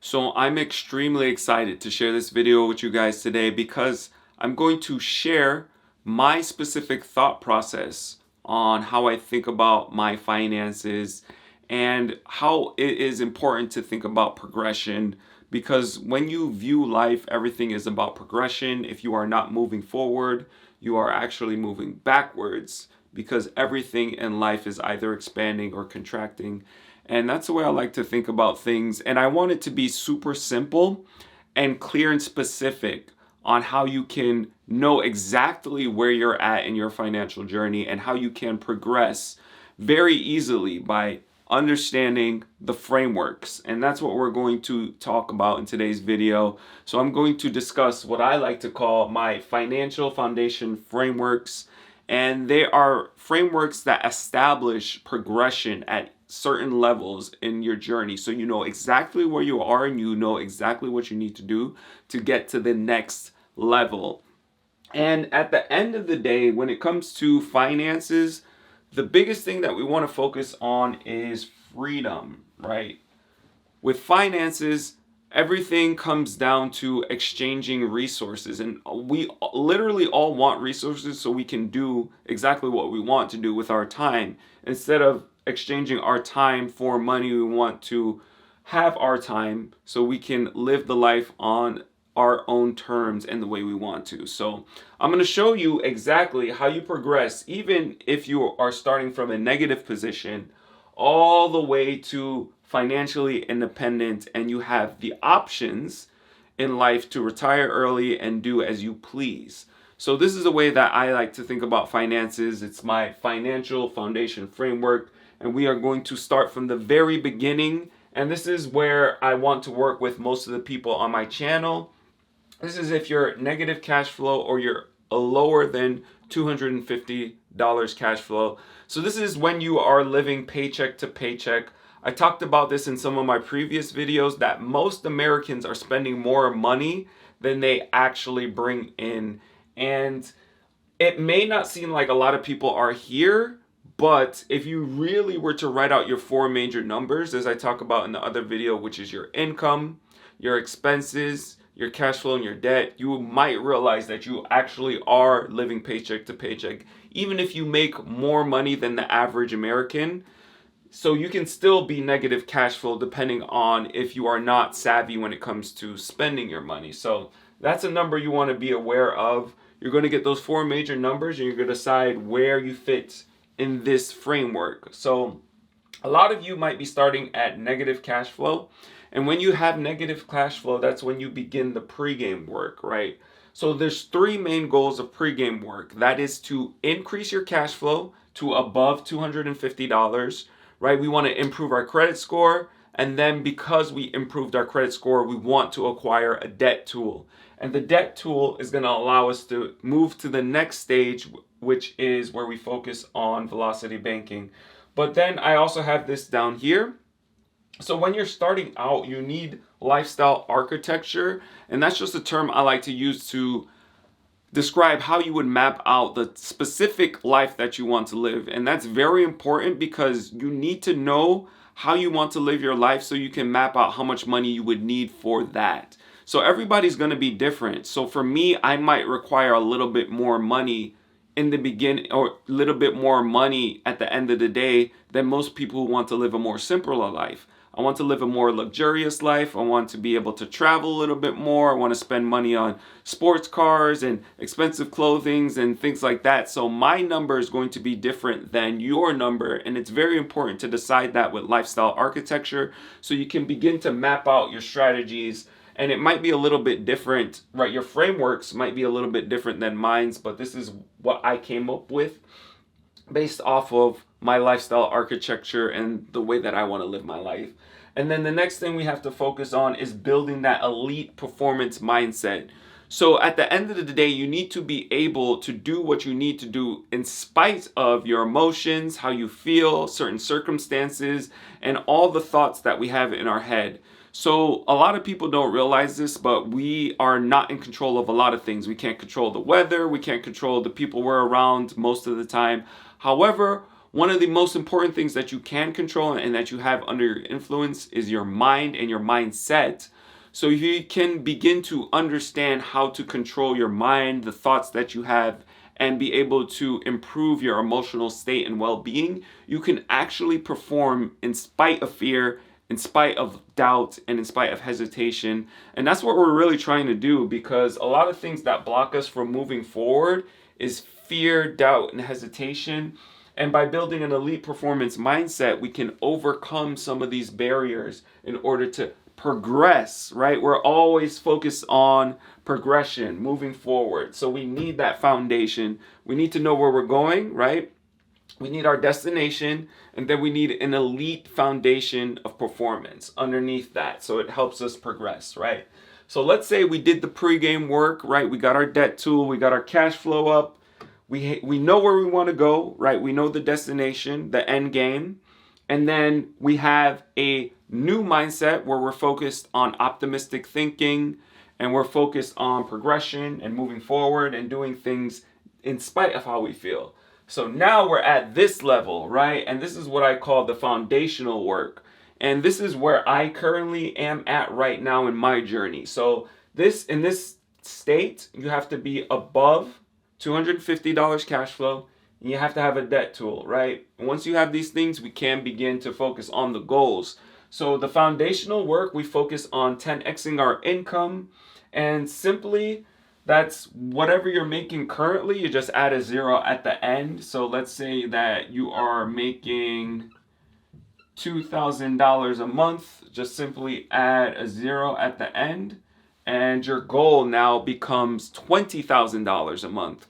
So I'm extremely excited to share this video with you guys today because I'm going to share my specific thought process on how I think about my finances and how it is important to think about progression, because when you view life, everything is about progression. If you are not moving forward, you are actually moving backwards, because everything in life is either expanding or contracting. And that's the way I like to think about things. And I want it to be super simple and clear and specific on how you can know exactly where you're at in your financial journey and how you can progress very easily by understanding the frameworks. And that's what we're going to talk about in today's video. So I'm going to discuss what I like to call my financial foundation frameworks. And they are frameworks that establish progression at certain levels in your journey. So you know exactly where you are and you know exactly what you need to do to get to the next level. And at the end of the day, when it comes to finances, the biggest thing that we want to focus on is freedom, right? With finances, everything comes down to exchanging resources. And we literally all want resources so we can do exactly what we want to do with our time. Instead of exchanging our time for money, we want to have our time so we can live the life on our own terms and the way we want to. So I'm going to show you exactly how you progress, even if you are starting from a negative position, all the way to financially independent, and you have the options in life to retire early and do as you please. So this is the way that I like to think about finances. It's my financial foundation framework, and we are going to start from the very beginning. And this is where I want to work with most of the people on my channel. This is if you're negative cash flow or you're a lower than $250 cash flow. So this is when you are living paycheck to paycheck. I talked about this in some of my previous videos, that most Americans are spending more money than they actually bring in. And it may not seem like a lot of people are here, but if you really were to write out your four major numbers, as I talk about in the other video, which is your income, your expenses, your cash flow, and your debt, you might realize that you actually are living paycheck to paycheck, even if you make more money than the average American. So you can still be negative cash flow depending on if you are not savvy when it comes to spending your money. So that's a number you want to be aware of. You're going to get those four major numbers and you're going to decide where you fit in this framework. So a lot of you might be starting at negative cash flow. And when you have negative cash flow, that's when you begin the pregame work, right? So there's three main goals of pregame work. That is to increase your cash flow to above $250, right? We want to improve our credit score. And then because we improved our credit score, we want to acquire a debt tool. And the debt tool is going to allow us to move to the next stage, which is where we focus on velocity banking. But then I also have this down here. So when you're starting out, you need lifestyle architecture. And that's just a term I like to use to describe how you would map out the specific life that you want to live. And that's very important because you need to know how you want to live your life so you can map out how much money you would need for that. So everybody's going to be different. So for me, I might require a little bit more money in the beginning, or a little bit more money at the end of the day, than most people who want to live a more simpler life. I want to live a more luxurious life. I want to be able to travel a little bit more. I want to spend money on sports cars and expensive clothing and things like that. So my number is going to be different than your number. And it's very important to decide that with lifestyle architecture so you can begin to map out your strategies. And it might be a little bit different, right? Your frameworks might be a little bit different than mine's, but this is what I came up with based off of my lifestyle architecture and the way that I want to live my life. And then the next thing we have to focus on is building that elite performance mindset. So at the end of the day, you need to be able to do what you need to do in spite of your emotions, how you feel, certain circumstances, and all the thoughts that we have in our head. So a lot of people don't realize this, but we are not in control of a lot of things. We can't control the weather. We can't control the people we're around most of the time. However, one of the most important things that you can control and that you have under your influence is your mind and your mindset. So if you can begin to understand how to control your mind, the thoughts that you have, and be able to improve your emotional state and well-being, you can actually perform in spite of fear, in spite of doubt, and in spite of hesitation. And that's what we're really trying to do, because a lot of things that block us from moving forward is fear, doubt, and hesitation. And by building an elite performance mindset, we can overcome some of these barriers in order to progress, right? We're always focused on progression, moving forward. So we need that foundation. We need to know where we're going, right? We need our destination, and then we need an elite foundation of performance underneath that. So it helps us progress, right? So let's say we did the pregame work, right? We got our debt tool, we got our cash flow up. We know where we want to go, right? We know the destination, the end game. And then we have a new mindset where we're focused on optimistic thinking, and we're focused on progression and moving forward and doing things in spite of how we feel. So now we're at this level, right? And this is what I call the foundational work. And this is where I currently am at right now in my journey. So in this state, you have to be above $250 cash flow, and you have to have a debt tool, right? Once you have these things, we can begin to focus on the goals. So the foundational work, we focus on 10xing our income, and simply that's whatever you're making currently, you just add a zero at the end. So let's say that you are making $2,000 a month, just simply add a zero at the end, and your goal now becomes $20,000 a month.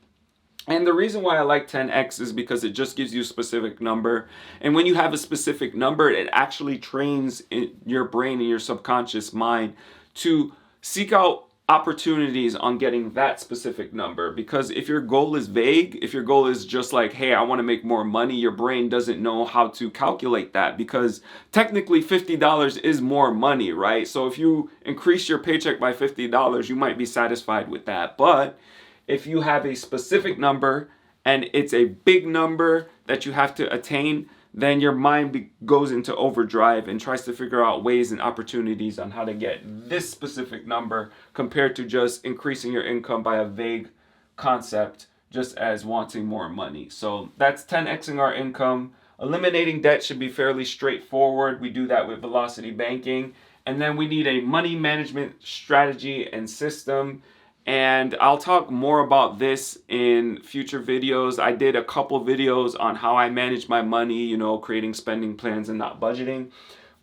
And the reason why I like 10x is because it just gives you a specific number. And when you have a specific number, it actually trains your brain and your subconscious mind to seek out opportunities on getting that specific number. Because if your goal is vague, if your goal is just like, hey, I want to make more money, your brain doesn't know how to calculate that, because technically $50 is more money, right? So if you increase your paycheck by $50, you might be satisfied with that. But if you have a specific number and it's a big number that you have to attain, then your mind goes into overdrive and tries to figure out ways and opportunities on how to get this specific number, compared to just increasing your income by a vague concept, just as wanting more money. So that's 10xing our income. Eliminating debt should be fairly straightforward. We do that with velocity banking. And then we need a money management strategy and system. And I'll talk more about this in future videos. I did a couple videos on how I manage my money, creating spending plans and not budgeting.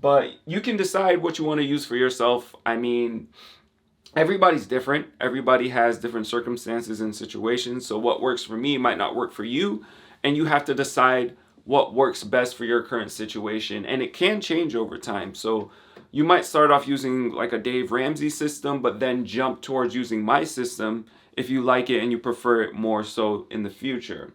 But you can decide what you want to use for yourself. I mean, everybody's different. Everybody has different circumstances and situations. So what works for me might not work for you. And you have to decide what works best for your current situation. And it can change over time. So you might start off using like a Dave Ramsey system, but then jump towards using my system if you like it and you prefer it more so in the future.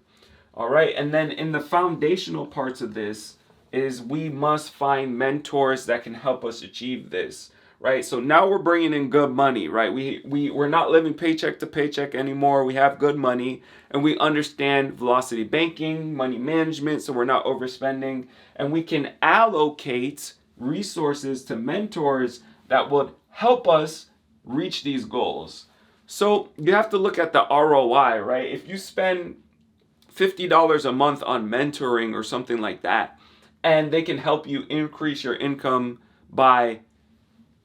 All right. And then in the foundational parts of this is we must find mentors that can help us achieve this, right? So now we're bringing in good money, right? We're not living paycheck to paycheck anymore. We have good money, and we understand velocity banking, money management, so we're not overspending, and we can allocate resources to mentors that would help us reach these goals. So you have to look at the ROI, right? If you spend $50 a month on mentoring or something like that, and they can help you increase your income by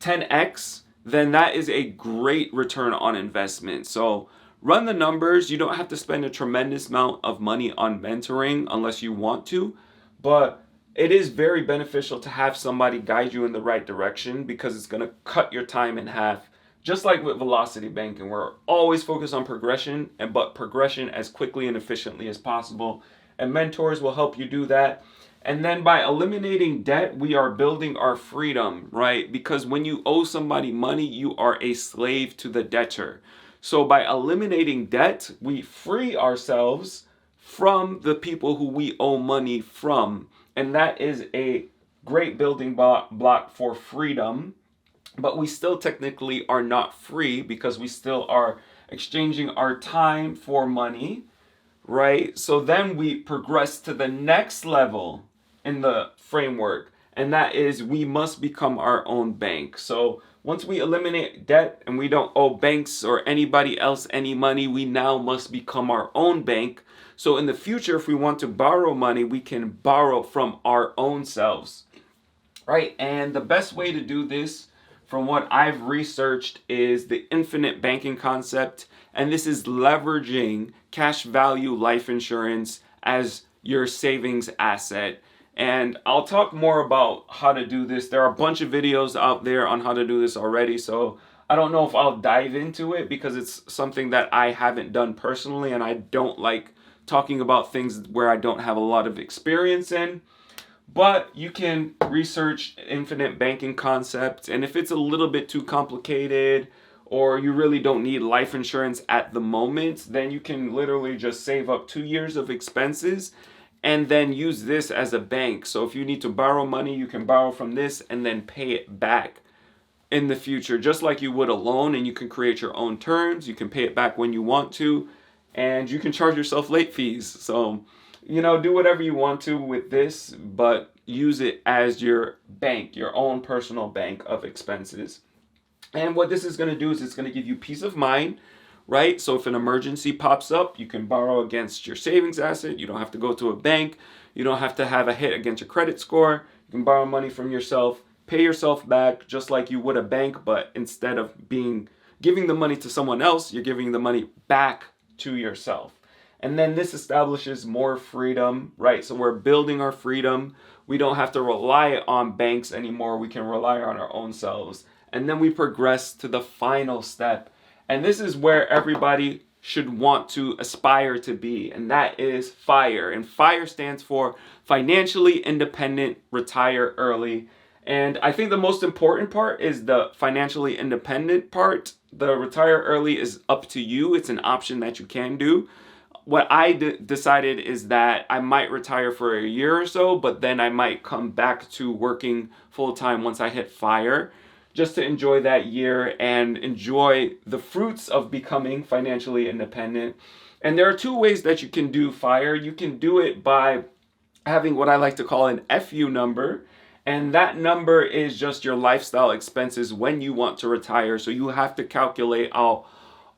10x, then that is a great return on investment. So run the numbers. You don't have to spend a tremendous amount of money on mentoring unless you want to, but it is very beneficial to have somebody guide you in the right direction, because it's going to cut your time in half. Just like with velocity banking, we're always focused on progression, but progression as quickly and efficiently as possible. And mentors will help you do that. And then by eliminating debt, we are building our freedom, right? Because when you owe somebody money, you are a slave to the debtor. So by eliminating debt, we free ourselves from the people who we owe money from. And that is a great building block for freedom. But we still technically are not free, because we still are exchanging our time for money. right? So then we progress to the next level in the framework, and that is we must become our own bank. So once we eliminate debt and we don't owe banks or anybody else any money, we now must become our own bank. So in the future, if we want to borrow money, we can borrow from our own selves, right? And the best way to do this, from what I've researched, is the infinite banking concept. And this is leveraging cash value life insurance as your savings asset. And I'll talk more about how to do this. There are a bunch of videos out there on how to do this already. So I don't know if I'll dive into it because it's something that I haven't done personally. And I don't like talking about things where I don't have a lot of experience in. But you can research infinite banking concepts, and if it's a little bit too complicated or you really don't need life insurance at the moment, then you can literally just save up 2 years of expenses and then use this as a bank. So if you need to borrow money, you can borrow from this and then pay it back in the future, just like you would a loan, and you can create your own terms. You can pay it back when you want to, and you can charge yourself late fees. So do whatever you want to with this, but use it as your bank, your own personal bank of expenses. And what this is going to do is it's going to give you peace of mind, right? So if an emergency pops up, you can borrow against your savings asset. You don't have to go to a bank. You don't have to have a hit against your credit score. You can borrow money from yourself, pay yourself back just like you would a bank, but instead of giving the money to someone else, you're giving the money back to yourself. And then this establishes more freedom, right? So we're building our freedom. We don't have to rely on banks anymore. We can rely on our own selves. And then we progress to the final step. And this is where everybody should want to aspire to be. And that is FIRE. And FIRE stands for Financially Independent, Retire Early. And I think the most important part is the financially independent part. The retire early is up to you. It's an option that you can do. What I decided is that I might retire for a year or so, but then I might come back to working full time once I hit FIRE, just to enjoy that year and enjoy the fruits of becoming financially independent. And there are two ways that you can do FIRE. You can do it by having what I like to call an F.U number. And that number is just your lifestyle expenses when you want to retire. So you have to calculate out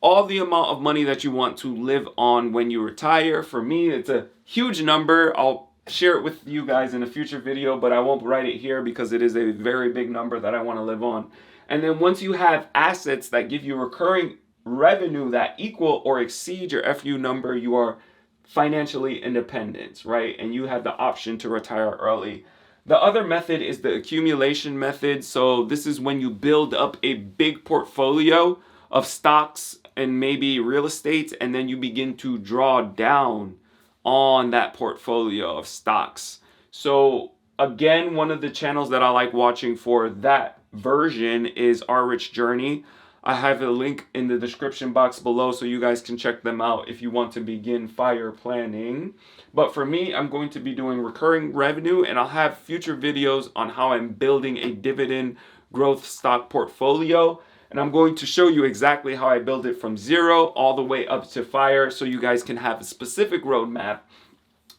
all the amount of money that you want to live on when you retire. For me, it's a huge number. I'll share it with you guys in a future video, but I won't write it here because it is a very big number that I want to live on. And then once you have assets that give you recurring revenue that equal or exceed your F.U number, you are financially independent, right? And you have the option to retire early. The other method is the accumulation method. So this is when you build up a big portfolio of stocks and maybe real estate, and then you begin to draw down on that portfolio of stocks. So again, one of the channels that I like watching for that version is Our Rich Journey. I have a link in the description box below so you guys can check them out if you want to begin FIRE planning. But for me, I'm going to be doing recurring revenue, and I'll have future videos on how I'm building a dividend growth stock portfolio. And I'm going to show you exactly how I build it from zero all the way up to FIRE so you guys can have a specific roadmap.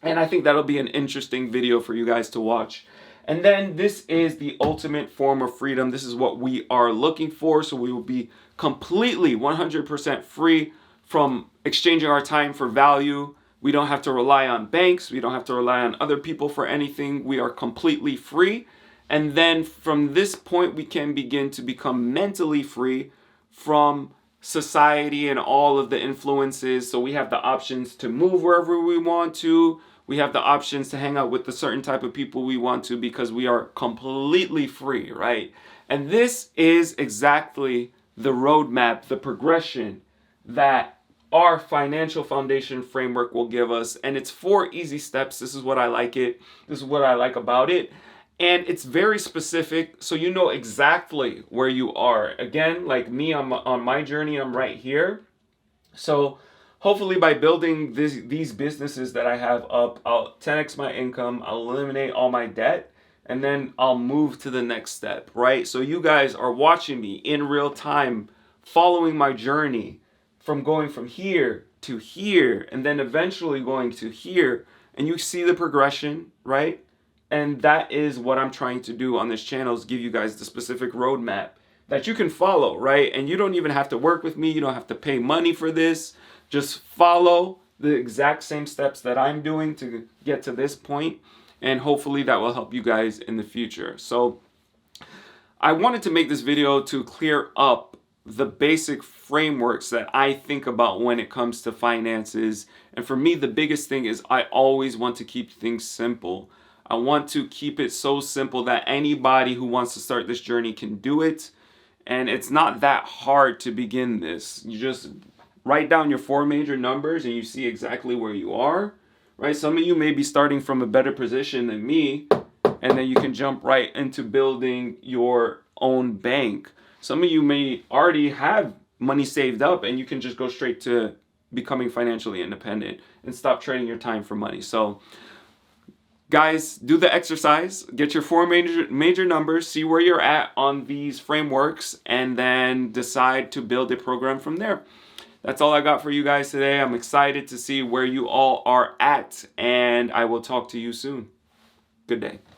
And I think that'll be an interesting video for you guys to watch. And then this is the ultimate form of freedom. This is what we are looking for. So we will be completely 100% free from exchanging our time for value. We don't have to rely on banks. We don't have to rely on other people for anything. We are completely free. And then from this point, we can begin to become mentally free from society and all of the influences. So we have the options to move wherever we want to. We have the options to hang out with the certain type of people we want to because we are completely free, right? And this is exactly the roadmap, the progression that our financial foundation framework will give us. And it's 4 easy steps. This is what I like it. This is what I like about it. And it's very specific, so you know exactly where you are. Again, like me, I'm on my journey, I'm right here. So hopefully by building these businesses that I have up, I'll 10x my income, I'll eliminate all my debt, and then I'll move to the next step, right? So you guys are watching me in real time, following my journey from going from here to here, and then eventually going to here, and you see the progression, right? And that is what I'm trying to do on this channel, is give you guys the specific roadmap that you can follow, right? And you don't even have to work with me. You don't have to pay money for this. Just follow the exact same steps that I'm doing to get to this point, and hopefully that will help you guys in the future. So I wanted to make this video to clear up the basic frameworks that I think about when it comes to finances. And for me, the biggest thing is I always want to keep things simple. I want to keep it so simple that anybody who wants to start this journey can do it. And it's not that hard to begin this. You just write down your 4 major numbers and you see exactly where you are, right? Some of you may be starting from a better position than me, and then you can jump right into building your own bank. Some of you may already have money saved up and you can just go straight to becoming financially independent and stop trading your time for money. So guys, do the exercise, get your 4 major numbers, see where you're at on these frameworks, and then decide to build a program from there. That's all I got for you guys today. I'm excited to see where you all are at, and I will talk to you soon. Good day.